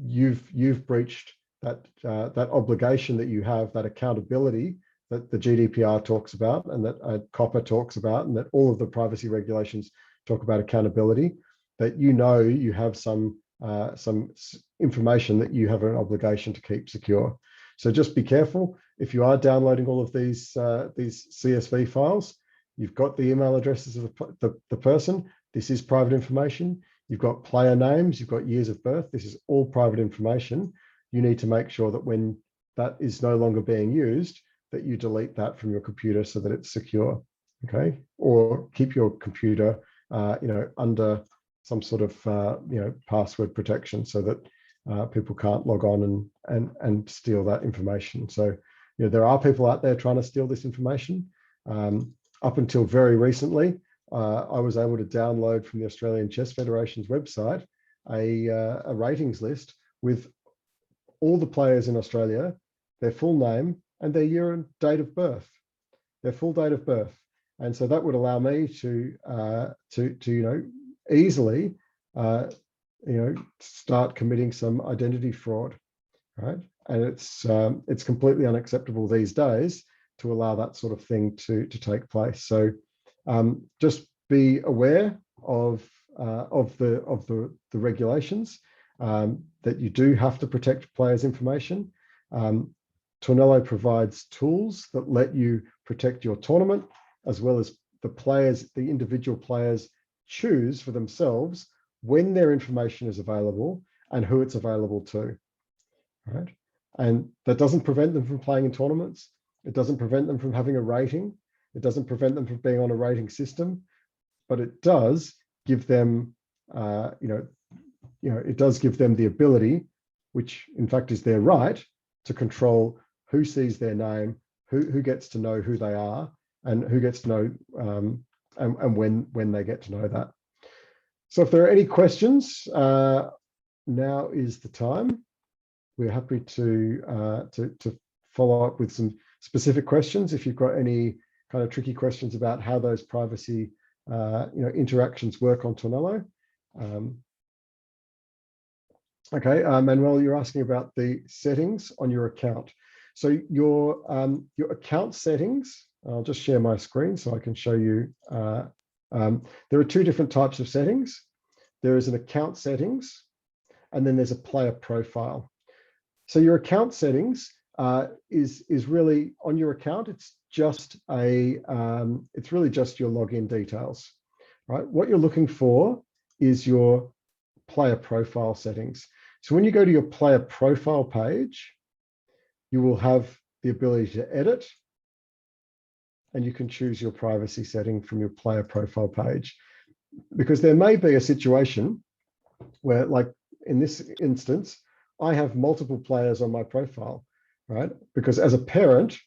S1: you've breached that obligation that you have, that accountability that the GDPR talks about, and that COPPA talks about, and that all of the privacy regulations talk about accountability, that you know you have some information that you have an obligation to keep secure. So just be careful. If you are downloading all of these CSV files, you've got the email addresses of the person. This is private information. You've got player names, you've got years of birth. This is all private information. You need to make sure that when that is no longer being used, that you delete that from your computer so that it's secure, okay? Or keep your computer, under some sort of, password protection so that people can't log on and steal that information. So, there are people out there trying to steal this information. Up until very recently, I was able to download from the Australian Chess Federation's website a ratings list with all the players in Australia, their full name and their year and date of birth, their full date of birth. And so that would allow me to easily, start committing some identity fraud, right? And it's completely unacceptable these days to allow that sort of thing to take place. So just be aware of the regulations, that you do have to protect players' information. Tornelo provides tools that let you protect your tournament, as well as the individual players choose for themselves when their information is available and who it's available to, right? And that doesn't prevent them from playing in tournaments. It doesn't prevent them from having a rating. It doesn't prevent them from being on a rating system, but it does give them, it does give them the ability, which in fact is their right, to control who sees their name, who gets to know who they are, and who gets to know, and when they get to know that. So if there are any questions, now is the time. We're happy to follow up with some specific questions if you've got any kind of tricky questions about how those privacy interactions work on Tornelo. Okay, Manuel, you're asking about the settings on your account. So your account settings, I'll just share my screen so I can show you. There are two different types of settings. There is an account settings, and then there's a player profile. So your account settings is really on your account. It's just it's really just your login details, right? What you're looking for is your player profile settings. So when you go to your player profile page, you will have the ability to edit, and you can choose your privacy setting from your player profile page. Because there may be a situation where, like in this instance, I have multiple players on my profile, right? Because as a parent,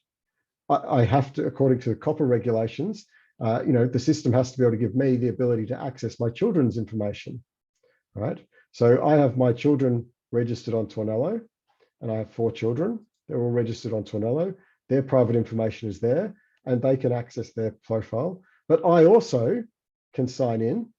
S1: I have to, according to the COPPA regulations, the system has to be able to give me the ability to access my children's information, right? So I have my children registered on Tornelo, and I have 4 children. They're all registered on Tornelo. Their private information is there, and they can access their profile. But I also can sign in,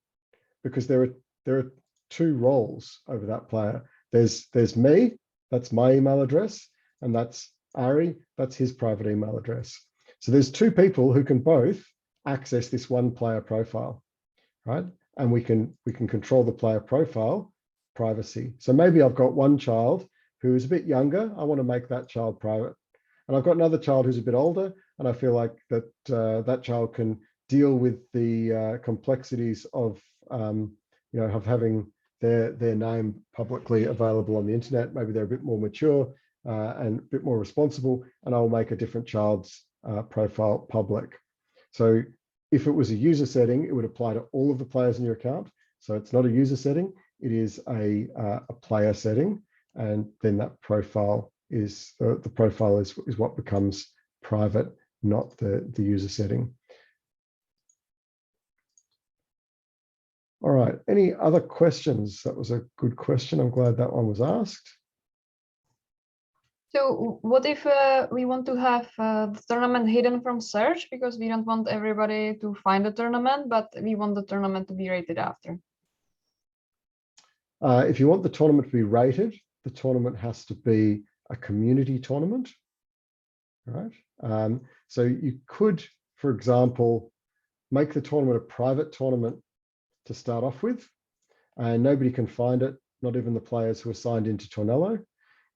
S1: because there are 2 roles over that player. There's me, that's my email address, and that's Ari, that's his private email address. So there's 2 people who can both access this one player profile, right? And we can control the player profile privacy. So maybe I've got one child who is a bit younger. I want to make that child private. And I've got another child who's a bit older, and I feel like that that child can deal with the complexities of having their name publicly available on the internet. Maybe they're a bit more mature and a bit more responsible, and I'll make a different child's profile public. So if it was a user setting, it would apply to all of the players in your account. So it's not a user setting, it is a player setting, and then that profile is the profile is what becomes private, not the user setting. All right, any other questions? That was a good question. I'm glad that one was asked.
S2: So what if we want to have the tournament hidden from search, because we don't want everybody to find the tournament, but we want the tournament to be rated after?
S1: If you want the tournament to be rated, the tournament has to be a community tournament. right? So you could, for example, make the tournament a private tournament to start off with, and nobody can find it, not even the players who are signed into Tornelo.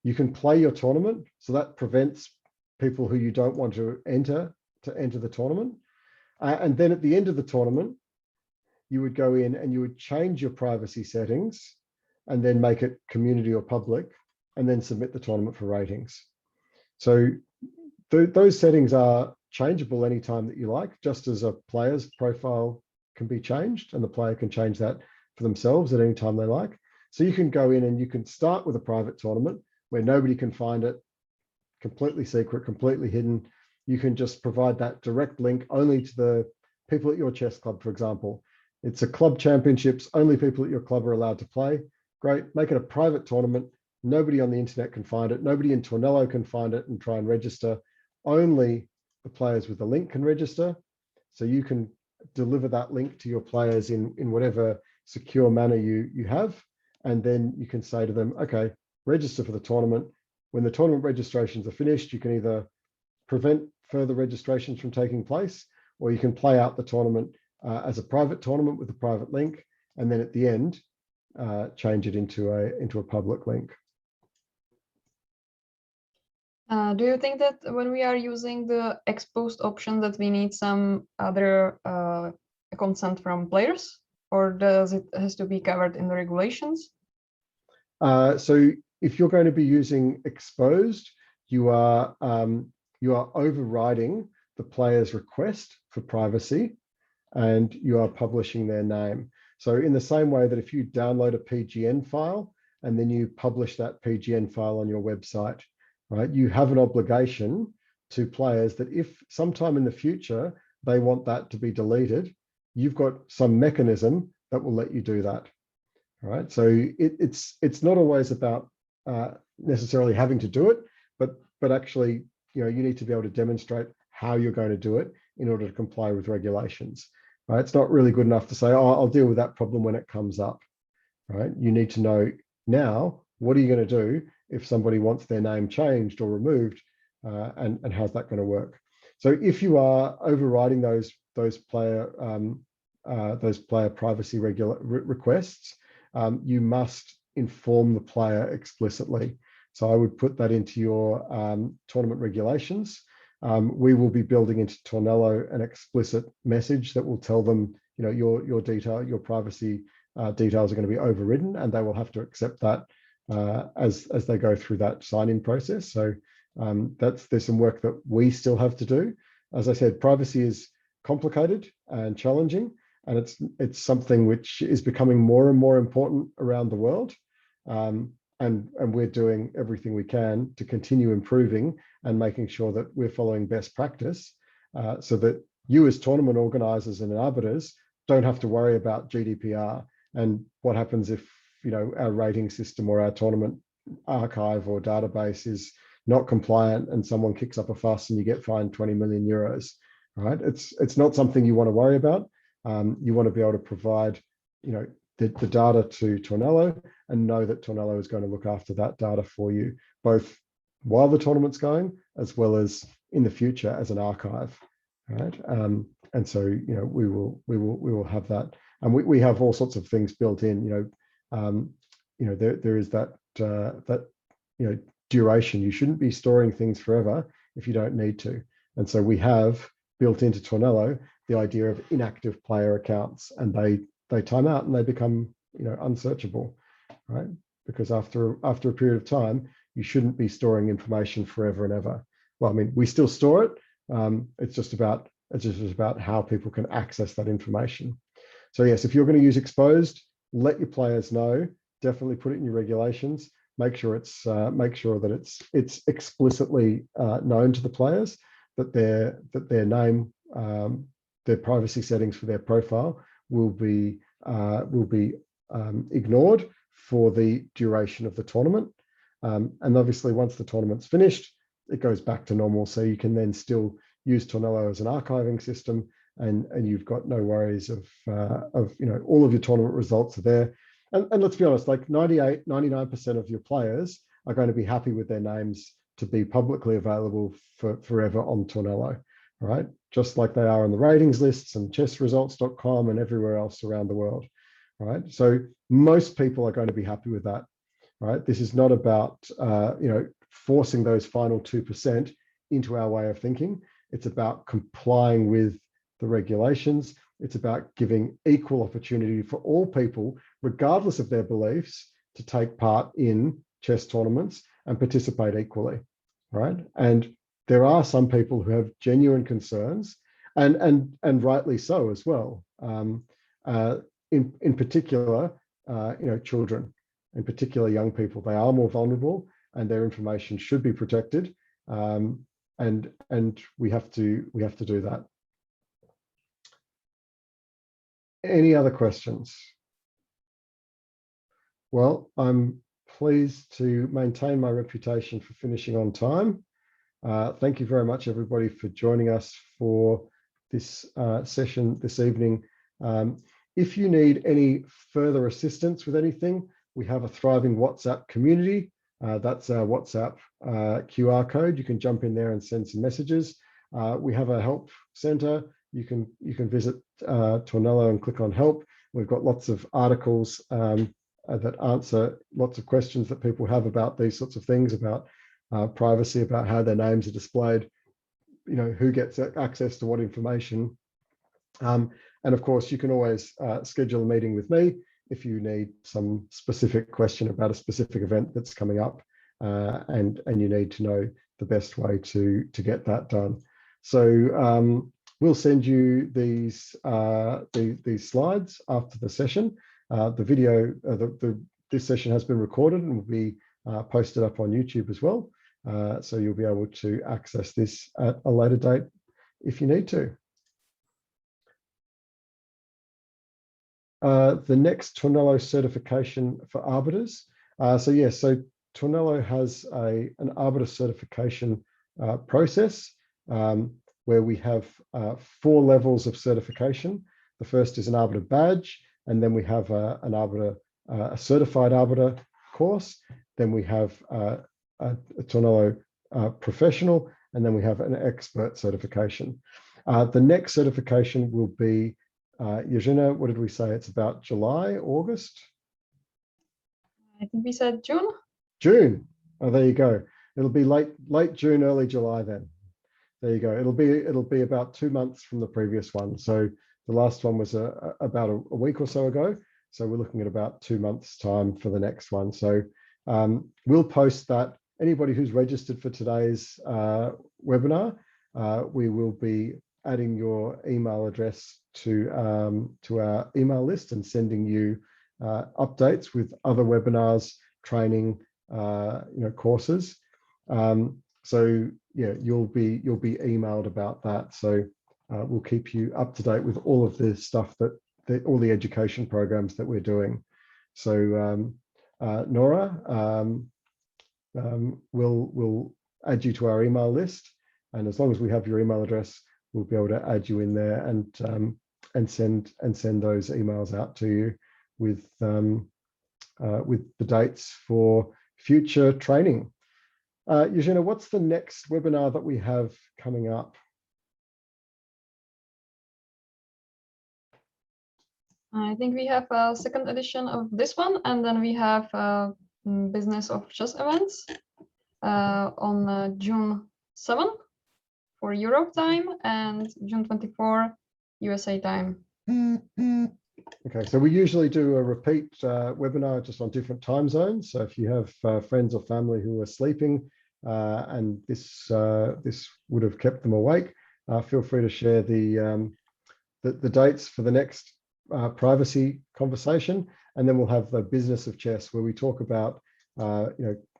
S1: You can play your tournament, so that prevents people who you don't want to enter the tournament. And then at the end of the tournament, you would go in and you would change your privacy settings and then make it community or public, and then submit the tournament for ratings. So those settings are changeable anytime that you like, just as a player's profile can be changed, and the player can change that for themselves at any time they like. So you can go in and you can start with a private tournament where nobody can find it, completely secret, completely hidden. You can just provide that direct link only to the people at your chess club, for example. It's a club championships, only people at your club are allowed to play. Great, make it a private tournament. Nobody on the internet can find it. Nobody in Tornelo can find it and try and register. Only the players with the link can register. So you can deliver that link to your players in whatever secure manner you have. And then you can say to them, okay, register for the tournament. When the tournament registrations are finished, you can either prevent further registrations from taking place, or you can play out the tournament as a private tournament with a private link, and then at the end, change it into a public link.
S2: Do you think that when we are using the exposed option that we need some other consent from players, or does it has to be covered in the regulations?
S1: So if you're going to be using exposed, you are overriding the player's request for privacy, and you are publishing their name. So in the same way that if you download a PGN file and then you publish that PGN file on your website, right, you have an obligation to players that if sometime in the future they want that to be deleted, you've got some mechanism that will let you do that. All right, so it's not always about necessarily having to do it, but actually, you need to be able to demonstrate how you're going to do it in order to comply with regulations. Right? It's not really good enough to say, oh, I'll deal with that problem when it comes up. Right? You need to know now, what are you going to do if somebody wants their name changed or removed, and how's that going to work? So if you are overriding those player privacy requests, you must inform the player explicitly. So I would put that into your tournament regulations. We will be building into Tornelo an explicit message that will tell them, your privacy details are going to be overridden, and they will have to accept that as they go through that sign-in process. So there's some work that we still have to do. As I said, privacy is complicated and challenging, and it's something which is becoming more and more important around the world. And we're doing everything we can to continue improving and making sure that we're following best practice, so that you as tournament organizers and arbiters don't have to worry about GDPR and what happens if our rating system or our tournament archive or database is not compliant and someone kicks up a fuss and you get fined 20 million euros. Right? It's not something you want to worry about. You want to be able to provide the data to Tornelo and know that Tornelo is going to look after that data for you, both while the tournament's going as well as in the future as an archive. Right? And so we will have that, and we have all sorts of things built in. There is that duration. You shouldn't be storing things forever if you don't need to. And so we have built into Tornelo the idea of inactive player accounts, and they time out and they become unsearchable, right? Because after a period of time, you shouldn't be storing information forever and ever. Well, I mean, we still store it. It's just about how people can access that information. So yes, if you're going to use exposed, let your players know. Definitely put it in your regulations. Make sure that it's explicitly known to the players that their name, their privacy settings for their profile will be ignored for the duration of the tournament. And obviously, once the tournament's finished, it goes back to normal. So you can then still use Tornelo as an archiving system, and you've got no worries of all of your tournament results are there. And let's be honest, like 99% of your players are going to be happy with their names to be publicly available forever on Tornelo, right? Just like they are on the ratings lists and chessresults.com and everywhere else around the world, right? So most people are going to be happy with that, right? This is not about, forcing those final 2% into our way of thinking. It's about complying with the regulations. It's about giving equal opportunity for all people, regardless of their beliefs, to take part in chess tournaments and participate equally, right? And there are some people who have genuine concerns, and rightly so as well. In particular, children, in particular young people, they are more vulnerable, and their information should be protected. And we have to do that. Any other questions? Well, I'm pleased to maintain my reputation for finishing on time. Thank you very much, everybody, for joining us for this session this evening. If you need any further assistance with anything, we have a thriving WhatsApp community. That's our WhatsApp QR code. You can jump in there and send some messages. We have a help center. You can visit Tornelo and click on help. We've got lots of articles that answer lots of questions that people have about these sorts of things, about privacy, about how their names are displayed, who gets access to what information. And of course, you can always schedule a meeting with me if you need some specific question about a specific event that's coming up, and you need to know the best way to get that done. So we'll send you these slides after the session. The video, this session has been recorded and will be posted up on YouTube as well. So you'll be able to access this at a later date if you need to. The next Tornelo certification for arbiters. So Tornelo has an arbiter certification process where we have 4 levels of certification. The first is an arbiter badge, and then we have an arbiter, a certified arbiter course. Then we have a Tornelo professional, and then we have an expert certification. The next certification will be Yezhina, what did we say? It's about July, August?
S2: I think we said June.
S1: June. Oh, there you go. It'll be late June, early July then. There you go. It'll be about 2 months from the previous one. So the last one was about a week or so ago. So we're looking at about 2 months' time for the next one. So we'll post that. Anybody who's registered for today's webinar, we will be adding your email address to our email list and sending you updates with other webinars, training, courses. So yeah, you'll be emailed about that. So we'll keep you up to date with all of the stuff all the education programs that we're doing. So Nora, we'll add you to our email list, and as long as we have your email address, we'll be able to add you in there and send those emails out to you with the dates for future training. Yezhina, what's the next webinar that we have coming up?
S2: I think we have a second edition of this one, and then we have Business of Chess events on June 7 for Europe time and June 24 USA time.
S1: Okay, so we usually do a repeat webinar just on different time zones. So if you have friends or family who are sleeping and this would have kept them awake, feel free to share the dates for the next privacy conversation, and then we'll have the Business of Chess, where we talk about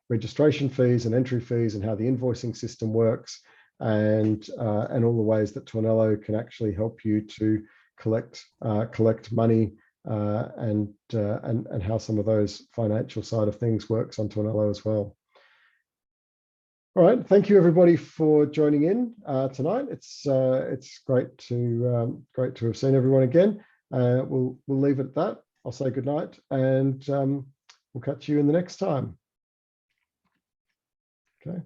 S1: registration fees and entry fees and how the invoicing system works, and all the ways that Tornelo can actually help you to collect money and how some of those financial side of things works on Tornelo as well. All right, thank you everybody for joining in tonight. It's great to have seen everyone again. We'll leave it at that. I'll say good night, and we'll catch you in the next time. Okay.